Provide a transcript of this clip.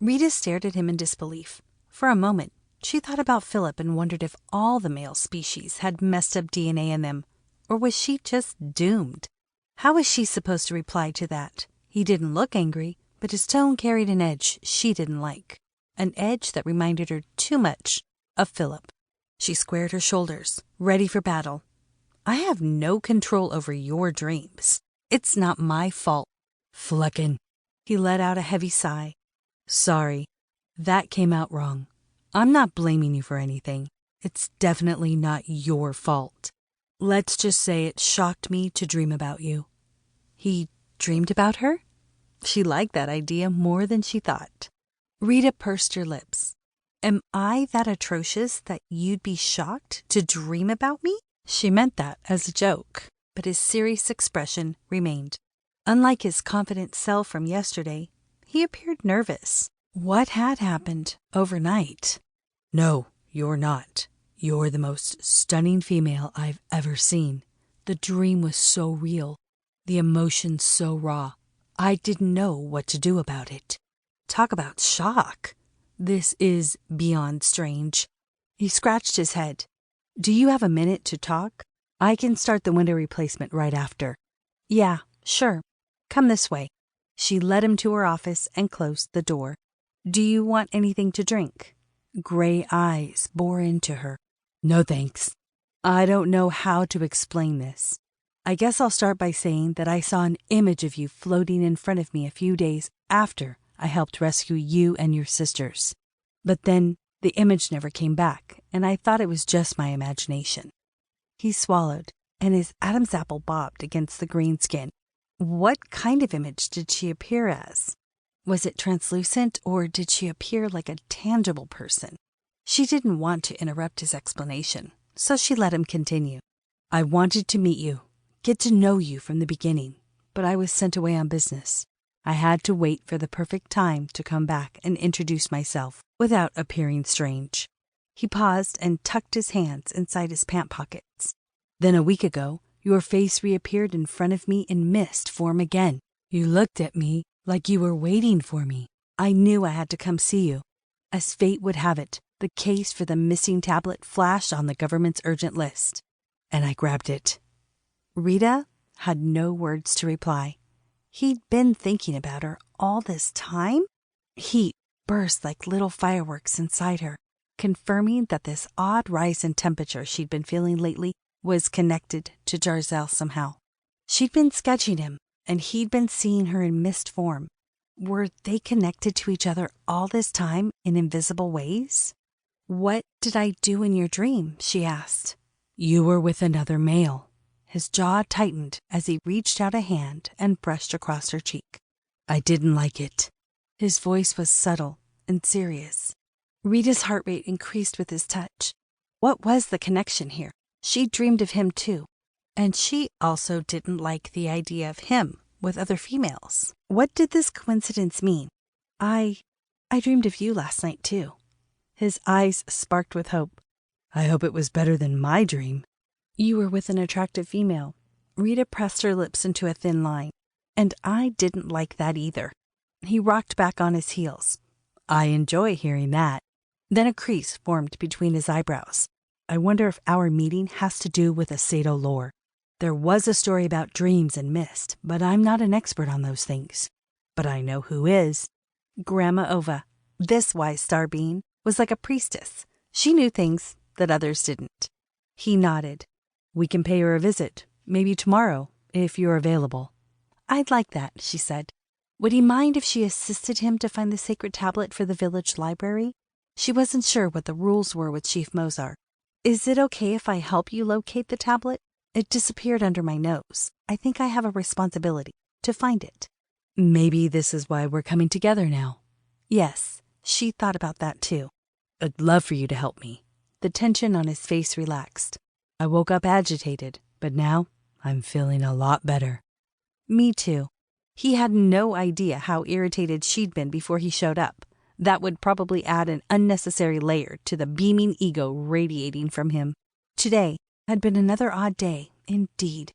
Rita stared at him in disbelief. For a moment, she thought about Philip and wondered if all the male species had messed up DNA in them, or was she just doomed? How was she supposed to reply to that? He didn't look angry, but his tone carried an edge she didn't like, an edge that reminded her too much of Philip. She squared her shoulders, ready for battle. I have no control over your dreams. It's not my fault. Fleckin'. He let out a heavy sigh. Sorry, that came out wrong. I'm not blaming you for anything. It's definitely not your fault. Let's just say it shocked me to dream about you. He dreamed about her? She liked that idea more than she thought. Rita pursed her lips. Am I that atrocious that you'd be shocked to dream about me? She meant that as a joke, but his serious expression remained. Unlike his confident self from yesterday, he appeared nervous. What had happened overnight? No, you're not. You're the most stunning female I've ever seen. The dream was so real, the emotion so raw. I didn't know what to do about it. Talk about shock. This is beyond strange. He scratched his head. Do you have a minute to talk? I can start the window replacement right after. Yeah, sure. Come this way. She led him to her office and closed the door. Do you want anything to drink? Gray eyes bore into her. No thanks. I don't know how to explain this. I guess I'll start by saying that I saw an image of you floating in front of me a few days after I helped rescue you and your sisters. But then the image never came back, and I thought it was just my imagination. He swallowed, and his Adam's apple bobbed against the green skin. What kind of image did she appear as? Was it translucent, or did she appear like a tangible person? She didn't want to interrupt his explanation, so she let him continue. I wanted to meet you, get to know you from the beginning, but I was sent away on business. I had to wait for the perfect time to come back and introduce myself without appearing strange. He paused and tucked his hands inside his pant pockets. Then a week ago, your face reappeared in front of me in mist form again. You looked at me like you were waiting for me. I knew I had to come see you. As fate would have it, the case for the missing tablet flashed on the government's urgent list, and I grabbed it. Rita had no words to reply. He'd been thinking about her all this time? Heat burst like little fireworks inside her, confirming that this odd rise in temperature she'd been feeling lately was connected to Jarzell somehow. She'd been sketching him, and he'd been seeing her in mist form. Were they connected to each other all this time in invisible ways? What did I do in your dream? She asked. You were with another male. His jaw tightened as he reached out a hand and brushed across her cheek. I didn't like it. His voice was subtle and serious. Rita's heart rate increased with his touch. What was the connection here? She dreamed of him too, and she also didn't like the idea of him with other females. What did this coincidence mean? I dreamed of you last night too. His eyes sparked with hope. I hope it was better than my dream. You were with an attractive female. Rita pressed her lips into a thin line. And I didn't like that either. He rocked back on his heels. I enjoy hearing that. Then a crease formed between his eyebrows. I wonder if our meeting has to do with Asado lore. There was a story about dreams and mist, but I'm not an expert on those things. But I know who is. Grandma Ova, this wise star being, was like a priestess. She knew things that others didn't. He nodded. We can pay her a visit, maybe tomorrow, if you're available. I'd like that, she said. Would he mind if she assisted him to find the sacred tablet for the village library? She wasn't sure what the rules were with Chief Mozart. Is it okay if I help you locate the tablet? It disappeared under my nose. I think I have a responsibility to find it. Maybe this is why we're coming together now. Yes, she thought about that too. I'd love for you to help me. The tension on his face relaxed. I woke up agitated, but now I'm feeling a lot better. Me too. He had no idea how irritated she'd been before he showed up. That would probably add an unnecessary layer to the beaming ego radiating from him. Today had been another odd day, indeed.